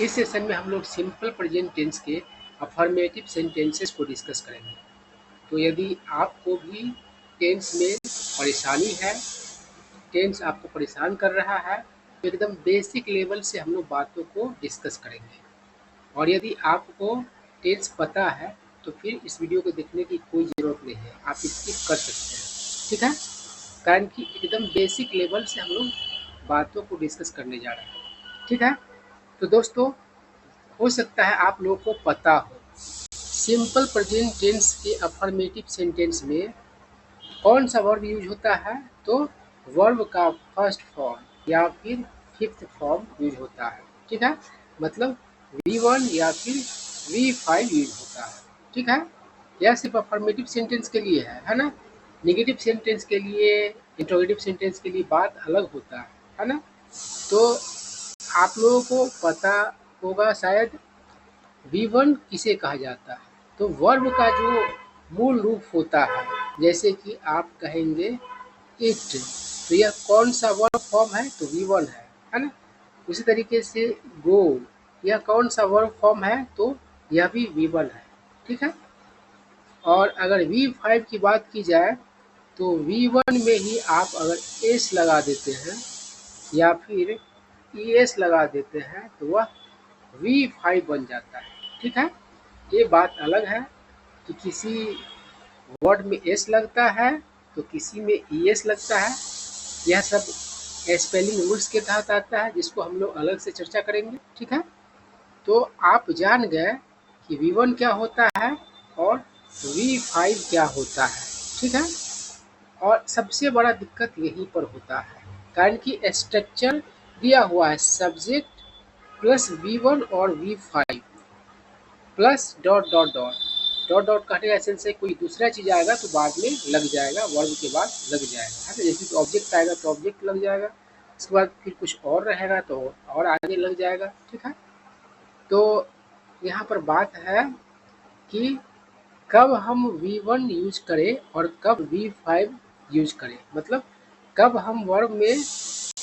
इस सेशन में हम लोग सिंपल प्रेजेंट टेंस के अफर्मेटिव सेंटेंसेस को डिस्कस करेंगे। तो यदि आपको भी टेंस में परेशानी है, टेंस आपको परेशान कर रहा है, तो एकदम बेसिक लेवल से हम लोग बातों को डिस्कस करेंगे। और यदि आपको टेंस पता है तो फिर इस वीडियो को देखने की कोई ज़रूरत नहीं है, आप स्किप कर सकते हैं। ठीक है, कारण कि एकदम बेसिक लेवल से हम लोग बातों को डिस्कस करने जा रहे हैं। ठीक है, तो दोस्तों हो सकता है आप लोगों को पता हो सिंपल प्रेजेंट टेंस के अफर्मेटिव सेंटेंस में कौन सा वर्ब यूज होता है। तो वर्ब का फर्स्ट फॉर्म या फिर फिफ्थ फॉर्म यूज होता है। ठीक है, मतलब V1 या फिर V5 यूज होता है। ठीक है, यह सिर्फ अफर्मेटिव सेंटेंस के लिए है ना। नेगेटिव सेंटेंस के लिए, इंट्रोगेटिव सेंटेंस के लिए बात अलग होता है ना। तो आप लोगों को पता होगा शायद V1 किसे कहा जाता है। तो वर्ब का जो मूल रूप होता है, जैसे कि आप कहेंगे इट, तो यह कौन सा वर्ब फॉर्म है, तो V1 है ना। उसी तरीके से गो, यह कौन सा वर्ब फॉर्म है, तो यह भी V1 है। ठीक है, और अगर V5 की बात की जाए तो V1 में ही आप अगर एस लगा देते हैं या फिर ES लगा देते हैं तो वह V5 बन जाता है। ठीक है, ये बात अलग है कि किसी वर्ड में एस लगता है तो किसी में ES लगता है। यह सब स्पेलिंग रूल्स के तहत आता है, जिसको हम लोग अलग से चर्चा करेंगे। ठीक है, तो आप जान गए कि V1 क्या होता है और V5 क्या होता है। ठीक है, और सबसे बड़ा दिक्कत यहीं पर होता है, कारण कि स्ट्रक्चर दिया हुआ है सब्जेक्ट प्लस V1 और V5 plus dot dot dot dot dot कहने का सेंस है कोई दूसरा चीज़ आएगा तो बाद में लग जाएगा, वर्ब के बाद लग जाएगा है ना। जैसे कि ऑब्जेक्ट आएगा तो ऑब्जेक्ट लग जाएगा, उसके बाद फिर कुछ और रहेगा तो और आगे लग जाएगा। ठीक है, तो यहाँ पर बात है कि कब हम V1 यूज करें और कब V5 यूज करें, मतलब कब हम वर्ब में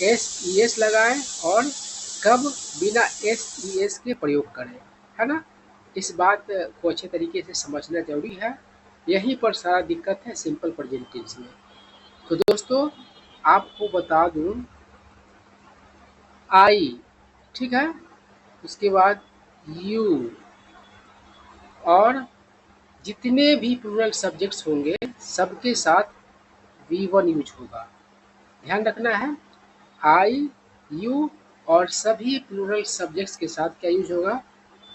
SES लगाएं और कब बिना SES के प्रयोग करें, है ना। इस बात को अच्छे तरीके से समझना जरूरी है, यहीं पर सारा दिक्कत है सिंपल प्रेजेंट टेंस में। तो दोस्तों आपको बता दूं आई, ठीक है, उसके बाद यू, और जितने भी प्लूरल सब्जेक्ट्स होंगे सबके साथ V1 यूज होगा। ध्यान रखना है, आई, यू और सभी प्लूरल सब्जेक्ट्स के साथ क्या यूज होगा,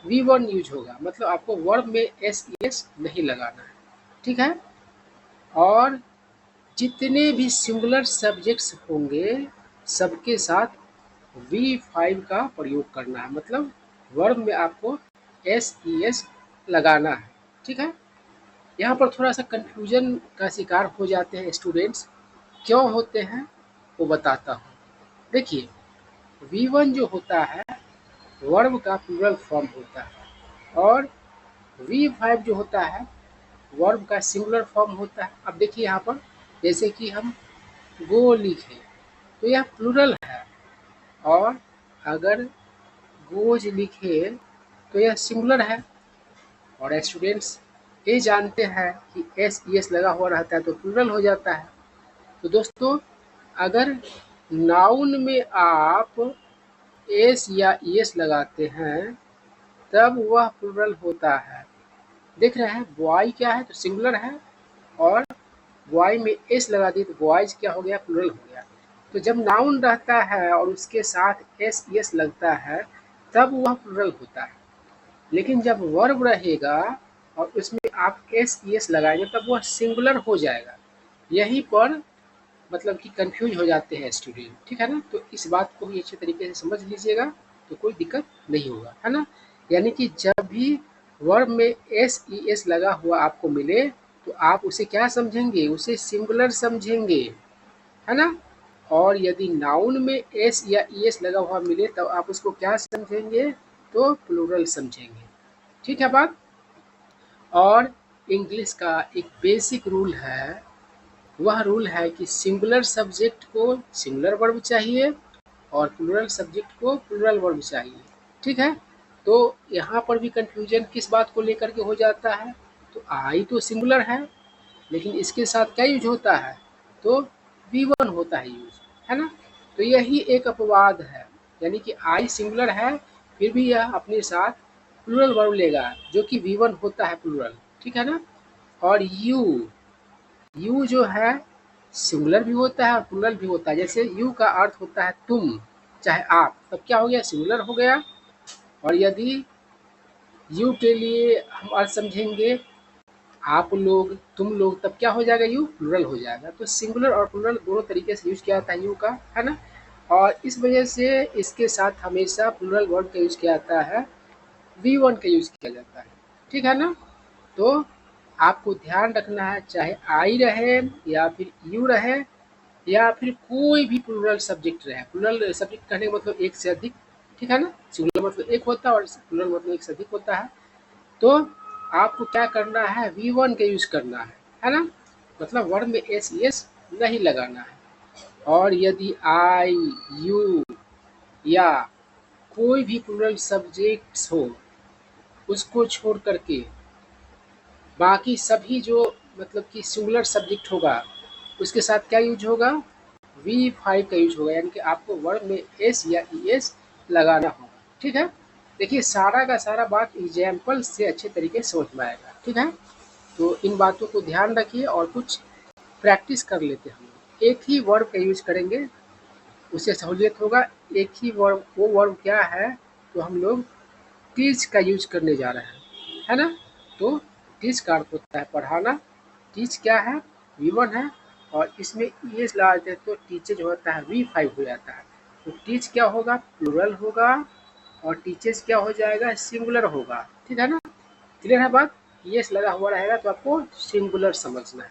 V1 यूज होगा। मतलब आपको वर्ब में SES नहीं लगाना है। ठीक है, और जितने भी सिंगुलर सब्जेक्ट्स होंगे सबके साथ V5 का प्रयोग करना है, मतलब वर्ब में आपको SES लगाना है। ठीक है, यहाँ पर थोड़ा सा कन्फ्यूजन का शिकार हो जाते हैं स्टूडेंट्स, क्यों होते हैं वो बताता हूँ। देखिए V1 जो होता है वर्ब का प्लूरल फॉर्म होता है और V5 जो होता है वर्ब का सिंगुलर फॉर्म होता है। अब देखिए यहाँ पर जैसे कि हम गो लिखे तो यह प्लूरल है, और अगर गोज लिखे तो यह सिंगुलर है। और स्टूडेंट्स ये जानते हैं कि SES लगा हुआ रहता है तो प्लूरल हो जाता है। तो दोस्तों अगर नाउन में आप एस या ES लगाते हैं तब वह प्लूरल होता है। देख रहे हैं बॉय क्या है तो सिंगुलर है, और बॉय में एस लगा दी तो बॉयज क्या हो गया, प्लूरल हो गया। तो जब नाउन रहता है और उसके साथ SES लगता है तब वह प्लूरल होता है। लेकिन जब वर्ब रहेगा और उसमें आप SES लगाएंगे तब वह सिंगुलर हो जाएगा। यहीं पर मतलब कि कंफ्यूज हो जाते हैं स्टूडेंट। ठीक है ना, तो इस बात को भी अच्छे तरीके से समझ लीजिएगा तो कोई दिक्कत नहीं होगा, है ना। यानी कि जब भी वर्ब में SES लगा हुआ आपको मिले तो आप उसे क्या समझेंगे, उसे सिंगुलर समझेंगे, है ना। और यदि नाउन में S या ES लगा हुआ मिले तब आप उसको क्या समझेंगे, तो प्लूरल समझेंगे। ठीक है बात। और इंग्लिश का एक बेसिक रूल है, वह रूल है कि सिंगुलर सब्जेक्ट को सिंगुलर वर्ब चाहिए और प्लूरल सब्जेक्ट को प्लूरल वर्ब चाहिए। ठीक है। तो यहाँ पर भी कंफ्यूजन किस बात को लेकर के हो जाता है, तो आई तो सिंगुलर है लेकिन इसके साथ क्या यूज होता है, तो V1 होता है यूज, है ना। तो यही एक अपवाद है, यानी कि आई सिंगुलर है फिर भी यह अपने साथ प्लूरल वर्ब लेगा जो कि V1 होता है प्लूरल, ठीक है ना। और यू, यू जो है सिंगुलर भी होता है और प्लूरल भी होता है। जैसे यू का अर्थ होता है तुम चाहे आप, तब क्या हो गया, सिंगुलर हो गया। और यदि यू के लिए हम अर्थ समझेंगे आप लोग तुम लोग, तब क्या हो जाएगा, यू प्लूरल हो जाएगा। तो सिंगुलर और प्लूरल दोनों तरीके से यूज किया जाता है यू का, है ना। और इस वजह से इसके साथ हमेशा प्लूरल वर्ड का यूज किया जाता है, V1 का यूज किया जाता है, ठीक है ना। तो आपको ध्यान रखना है, चाहे आई रहे या फिर यू रहे या फिर कोई भी प्लूरल सब्जेक्ट रहे, प्लूरल सब्जेक्ट कहने का मतलब एक से अधिक, ठीक है ना। सिंगुलर मतलब एक होता है और प्लूरल मतलब एक से अधिक होता है। तो आपको क्या करना है, V1 का यूज करना है ना। मतलब वर्ड में एस नहीं लगाना है। और यदि आई यू या कोई भी प्लूरल सब्जेक्ट्स हो उसको छोड़ करके बाकी सभी जो मतलब कि सिंगुलर सब्जेक्ट होगा उसके साथ क्या यूज होगा, V5 का यूज होगा, यानी कि आपको वर्ड में एस या ES लगाना होगा, ठीक है। देखिए सारा का सारा बात एग्जाम्पल से अच्छे तरीके से समझ में आएगा, ठीक है। तो इन बातों को ध्यान रखिए और कुछ प्रैक्टिस कर लेते हैं हम लोग। एक ही वर्ब का यूज करेंगे उससे सहूलियत होगा। एक ही वर्ब, वो वर्ब क्या है, तो हम लोग टीच का यूज करने जा रहे हैं, है ना। तो टीच का अर्थ होता है पढ़ाना, टीच क्या है, V1 है और इसमें ये ला देते हैं तो टीचर जो होता है V5 हो जाता है। तो टीच क्या होगा, प्लूरल होगा और टीचर्स क्या हो जाएगा, सिंगुलर होगा, ठीक है ना। क्लियर है बात, यस लगा हुआ रहेगा तो आपको सिंगुलर समझना है,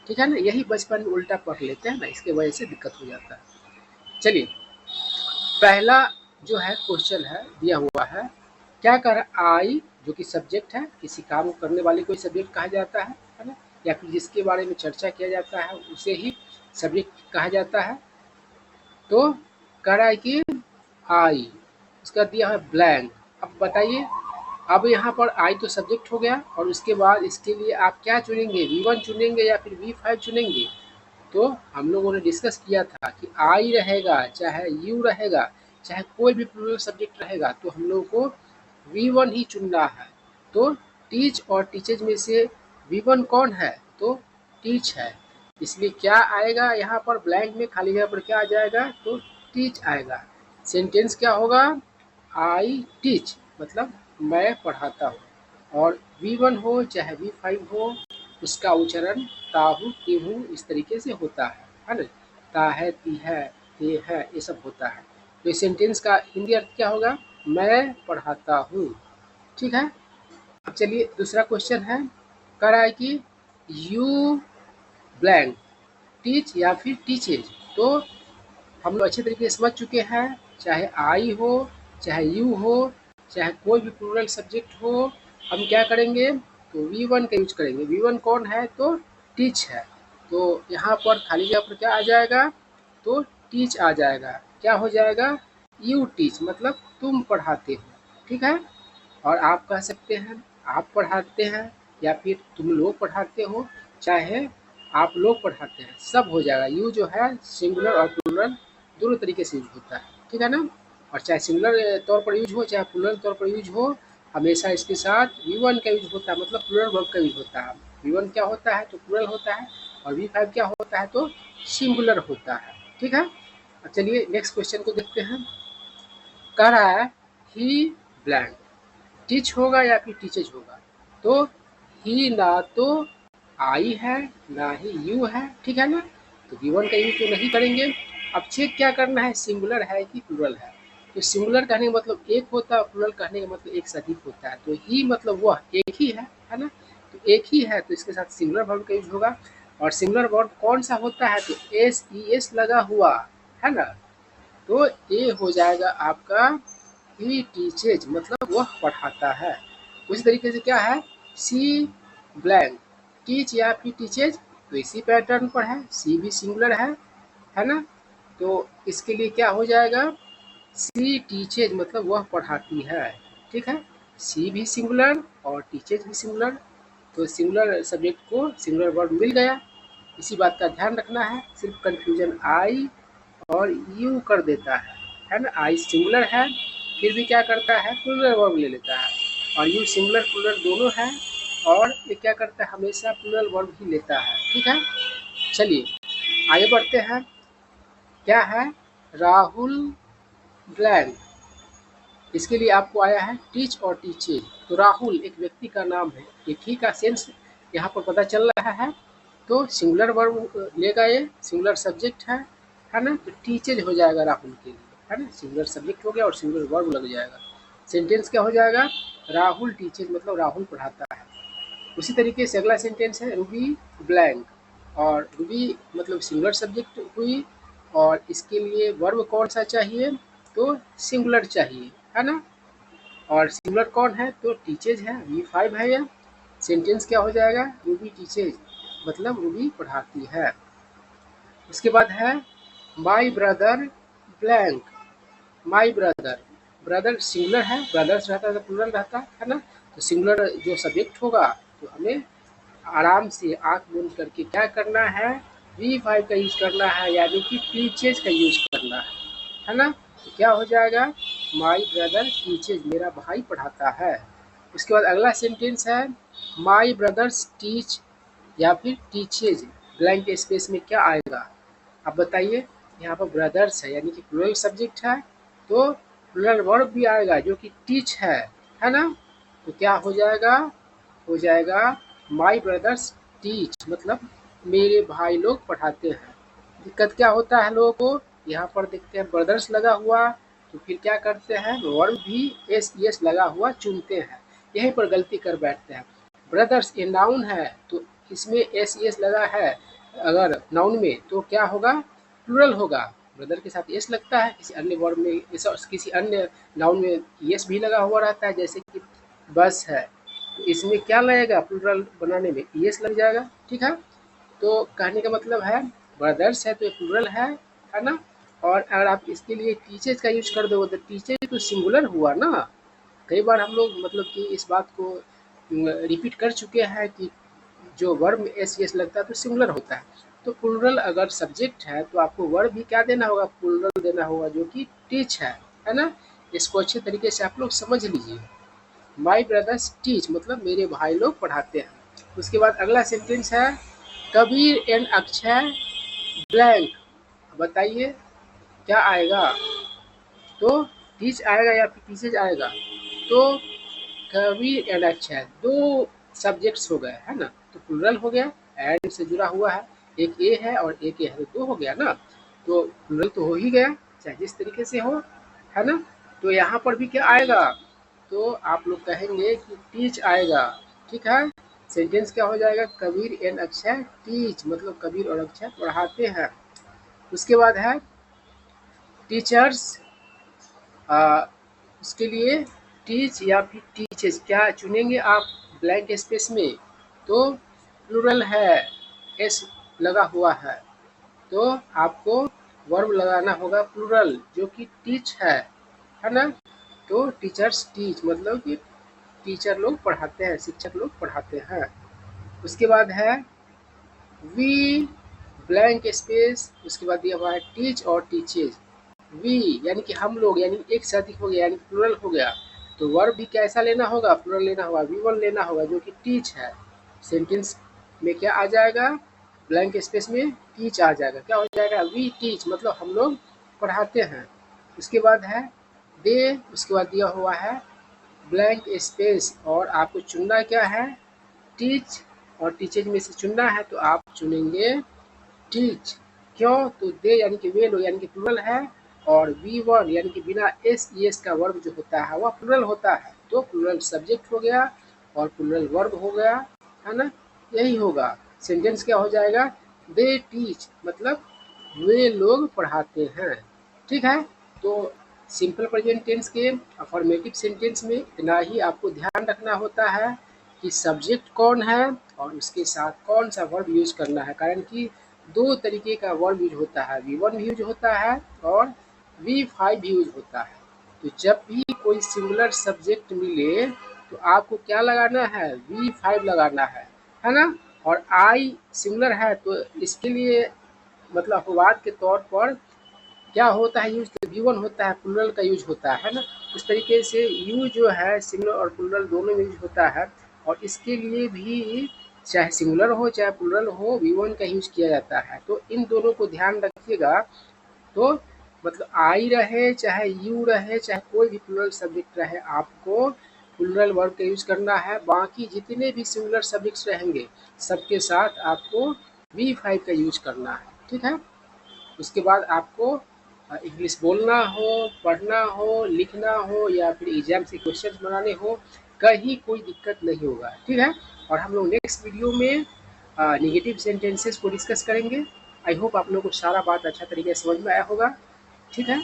ठीक है ना। यही बचपन में उल्टा पढ़ लेते हैं ना, इसके वजह से दिक्कत हो जाता है। चलिए पहला जो है क्वेश्चन है दिया हुआ है क्या कर आई, जो कि सब्जेक्ट है, किसी काम को करने वाले को सब्जेक्ट कहा जाता है ना, या फिर जिसके बारे में चर्चा किया जाता है उसे ही सब्जेक्ट कहा जाता है। तो कह रहा है कि आई, उसका दिया है ब्लैंक। अब बताइए, अब यहाँ पर आई तो सब्जेक्ट हो गया और उसके बाद इसके लिए आप क्या चुनेंगे, V1 चुनेंगे या फिर V5 चुनेंगे। तो हम लोगों ने डिस्कस किया था कि आई रहेगा चाहे यू रहेगा चाहे कोई भी प्लूरल सब्जेक्ट रहेगा तो हम लोगों को V1 ही चुनना है। तो टीच और टीचर्स में से V1 कौन है, तो टीच है। इसलिए क्या आएगा यहाँ पर ब्लैंक में खाली जगह पर क्या आ जाएगा, तो टीच आएगा। सेंटेंस क्या होगा, आई टीच मतलब मैं पढ़ाता हूँ। और V1 हो चाहे V5 हो उसका उच्चारण ताहू तिहू इस तरीके से होता है ना। ता है ती है ते है ये सब होता है। तो इस सेंटेंस का हिंदी अर्थ क्या होगा, मैं पढ़ाता हूँ, ठीक है। अब चलिए दूसरा क्वेश्चन है, कह रहा है कि यू ब्लैंक टीच या फिर टीचेज। तो हम लोग अच्छे तरीके से समझ चुके हैं, चाहे आई हो चाहे यू हो चाहे कोई भी प्लूरल सब्जेक्ट हो, हम क्या करेंगे, तो V1 का यूज करेंगे। V1 कौन है, तो टीच है। तो यहाँ पर खाली जगह पर क्या आ जाएगा, तो टीच आ जाएगा। क्या हो जाएगा, यू टीच मतलब तुम पढ़ाते हो, ठीक है। और आप कह सकते हैं आप पढ़ाते हैं या फिर तुम लोग पढ़ाते हो चाहे आप लोग पढ़ाते हैं, सब हो जाएगा। यू जो है सिंगुलर और प्लूरल दोनों तरीके से यूज होता है, ठीक है ना। और चाहे सिंगुलर तौर पर यूज हो चाहे प्लूरल तौर पर यूज हो, हमेशा इसके साथ V1 का यूज होता है, मतलब प्लूरल वर्ब का यूज होता है। V1 क्या होता है, तो प्लूरल होता है और V5 क्या होता है, तो सिंगुलर होता है, ठीक है। अब चलिए नेक्स्ट क्वेश्चन को देखते हैं। कह रहा है ही ब्लैंक टीच होगा या फिर टीचेज होगा। तो ही ना तो आई है ना ही यू है, ठीक है ना। तो V1 का यूज तो नहीं करेंगे। अब चेक क्या करना है, सिंगुलर है कि प्लूरल है। तो सिंगुलर कहने का मतलब एक होता है, प्लूरल कहने का मतलब एक से अधिक होता है। तो ही मतलब वह एक ही है ना। तो एक ही है तो इसके साथ सिंगुलर वर्ब का यूज होगा। और सिंगुलर वर्ब कौन सा होता है, तो SES लगा हुआ, है ना। तो ये हो जाएगा आपका ही टीचेज मतलब वह पढ़ाता है। उसी तरीके से क्या है, सी ब्लैंक टीच या फिर टीचेज, तो इसी पैटर्न पर है, सी भी सिंगुलर है ना। तो इसके लिए क्या हो जाएगा, सी टीचेज मतलब वह पढ़ाती है, ठीक है। सी भी सिंगुलर और टीचेज भी सिंगुलर, तो सिंगुलर सब्जेक्ट को सिंगुलर वर्ब मिल गया। इसी बात का ध्यान रखना है, सिर्फ कंफ्यूजन आई और यू कर देता है ना। आई सिंगुलर है फिर भी क्या करता है, प्लूरल वर्ब ले लेता है, और यू सिंगुलर प्लूरल दोनों है और ये क्या करता है, हमेशा प्लूरल वर्ब ही लेता है, ठीक है। चलिए आगे बढ़ते हैं। क्या है, राहुल ब्लैंक, इसके लिए आपको आया है टीच और टीचेज। तो राहुल एक व्यक्ति का नाम है, एक ही का सेंस यहाँ पर पता चल रहा है। तो सिंगुलर वर्ब लेगा, ये सिंगुलर सब्जेक्ट है ना। तो टीचेज हो जाएगा राहुल के लिए, है ना। सिंगुलर सब्जेक्ट हो गया और सिंगुलर वर्ब लग जाएगा। सेंटेंस क्या हो जाएगा, राहुल टीचेज मतलब राहुल पढ़ाता है। उसी तरीके से अगला सेंटेंस है रूबी ब्लैंक, और रूबी मतलब सिंगुलर सब्जेक्ट हुई, और इसके लिए वर्ब कौन सा चाहिए, तो सिंगुलर चाहिए, है ना। और सिंगुलर कौन है, तो टीचेज है, V5 है यह। सेंटेंस क्या हो जाएगा, रूबी टीचेज मतलब रूबी पढ़ाती है। उसके बाद है my brother blank, my brother, brother singular है, ब्रदर्स रहता है तो प्लूरल रहता है ना। तो सिंगुलर जो सब्जेक्ट होगा तो हमें आराम से आंख बंद करके क्या करना है, V5 का यूज करना है, यानी कि टीचेज का यूज करना है ना। तो क्या हो जाएगा, माई ब्रदर टीचेज मेरा भाई पढ़ाता है। उसके बाद अगला सेंटेंस है माई ब्रदर्स टीच या फिर टीचेज, ब्लैंक स्पेस में क्या आएगा आप बताइए। यहाँ पर ब्रदर्स है यानी कि प्लूरल सब्जेक्ट है, तो प्लूरल वर्ब भी आएगा जो कि टीच है ना। तो क्या हो जाएगा माई ब्रदर्स टीच मतलब मेरे भाई लोग पढ़ाते हैं। दिक्कत क्या होता है लोगों को, यहाँ पर देखते हैं ब्रदर्स लगा हुआ, तो फिर क्या करते हैं वर्ब भी एस एस लगा हुआ चुनते हैं, यहीं पर गलती कर बैठते हैं। ब्रदर्स ये नाउन है तो इसमें एस एस लगा है, अगर नाउन में तो क्या होगा, प्लूरल होगा। ब्रदर के साथ एस लगता है, किसी अन्य वर्ड में किसी अन्य नाउन में एस भी लगा हुआ रहता है, जैसे कि बस है, तो इसमें क्या लगेगा, प्लूरल बनाने में एस लग जाएगा, ठीक है। तो कहने का मतलब है ब्रदर्स है तो ये प्लूरल है ना। और अगर आप इसके लिए टीचर्स का यूज कर दोगे तो टीचर तो सिंगुलर हुआ ना। कई बार हम लोग मतलब कि इस बात को रिपीट कर चुके हैं कि जो वर्ब में एस एस लगता है तो सिंगुलर होता है। तो प्लूरल अगर सब्जेक्ट है तो आपको वर्ब भी क्या देना होगा, प्लूरल देना होगा जो कि टीच है ना। इसको अच्छे तरीके से आप लोग समझ लीजिए। माई ब्रदर्स टीच मतलब मेरे भाई लोग पढ़ाते हैं। उसके बाद अगला सेंटेंस है कबीर एंड अक्षय ब्लैंक, बताइए क्या आएगा, तो टीच आएगा या फिर टीचेज आएगा। तो कबीर एंड अक्षय दो सब्जेक्ट्स हो गए है ना, तो प्लूरल हो गया, एंड से जुड़ा हुआ है, एक ए है और एक ए है तो दो हो गया ना। तो प्लूरल तो हो ही गया चाहे जिस तरीके से हो, है ना। तो यहाँ पर भी क्या आएगा, तो आप लोग कहेंगे कि टीच आएगा, ठीक है। सेंटेंस क्या हो जाएगा, कबीर एंड अक्षय टीच मतलब कबीर और अक्षय पढ़ाते हैं। उसके बाद है टीचर्स, उसके लिए टीच या फिर टीचेस क्या चुनेंगे आप ब्लैंक स्पेस में, तो प्लूरल है, एस लगा हुआ है, तो आपको वर्ब लगाना होगा प्लूरल जो कि टीच है ना। तो टीचर्स टीच मतलब कि टीचर लोग पढ़ाते हैं, शिक्षक लोग पढ़ाते हैं। उसके बाद है वी ब्लैंक स्पेस, उसके बाद दिया हुआ है टीच और टीचेज। वी यानी कि हम लोग, यानी एक से अधिक हो गया यानी प्लूरल हो गया, तो वर्ब भी कैसा लेना होगा, प्लूरल लेना होगा, वी1 लेना होगा जो कि टीच है। सेंटेंस में क्या आ जाएगा, ब्लैंक स्पेस में टीच आ जाएगा, क्या हो जाएगा, वी टीच मतलब हम लोग पढ़ाते हैं। उसके बाद है दे, उसके बाद दिया हुआ है ब्लैंक स्पेस, और आपको चुनना क्या है, टीच और टीचेज में से चुनना है, तो आप चुनेंगे टीच। क्यों, तो दे यानी कि वे लोग यानी कि प्लूरल है, और वी1 यानी कि बिना एस एस का वर्ब जो होता है वह प्लूरल होता है, तो प्लूरल सब्जेक्ट हो गया और प्लूरल वर्ब हो गया, है ना। यही होगा, सेंटेंस क्या हो जाएगा, दे टीच मतलब वे लोग पढ़ाते हैं, ठीक है। तो सिंपल प्रेजेंट टेंस के अफर्मेटिव सेंटेंस में इतना ही आपको ध्यान रखना होता है कि सब्जेक्ट कौन है और उसके साथ कौन सा वर्ब यूज करना है, कारण कि दो तरीके का वर्ब यूज होता है, वी1 भी यूज होता है और V5 यूज होता है। तो जब भी कोई सिंगुलर सब्जेक्ट मिले तो आपको क्या लगाना है, V5 लगाना है ना। और आई सिंगुलर है तो इसके लिए मतलब अपवाद के तौर पर क्या होता है यूज, तो V1 होता है, प्लूरल का यूज होता है ना। उस तरीके से यू जो है सिंगुलर और प्लूरल दोनों में यूज होता है, और इसके लिए भी चाहे सिंगुलर हो चाहे प्लूरल हो V1 का यूज किया जाता है। तो इन दोनों को ध्यान रखिएगा। तो मतलब आई रहे चाहे यू रहे चाहे कोई भी प्लूरल सब्जेक्ट रहे, आपको प्लूरल वर्ब का यूज करना है। बाकी जितने भी सिंगुलर सब्जेक्ट्स रहेंगे सबके साथ आपको V5 का यूज करना है, ठीक है। उसके बाद आपको इंग्लिश बोलना हो, पढ़ना हो, लिखना हो या फिर एग्जाम से क्वेश्चन बनाने हो, कहीं कोई दिक्कत नहीं होगा, ठीक है। और हम लोग नेक्स्ट वीडियो में निगेटिव सेंटेंसेस को डिस्कस करेंगे। आई होप आप लोगों को सारा बात अच्छा तरीके से समझ में आया होगा, ठीक है।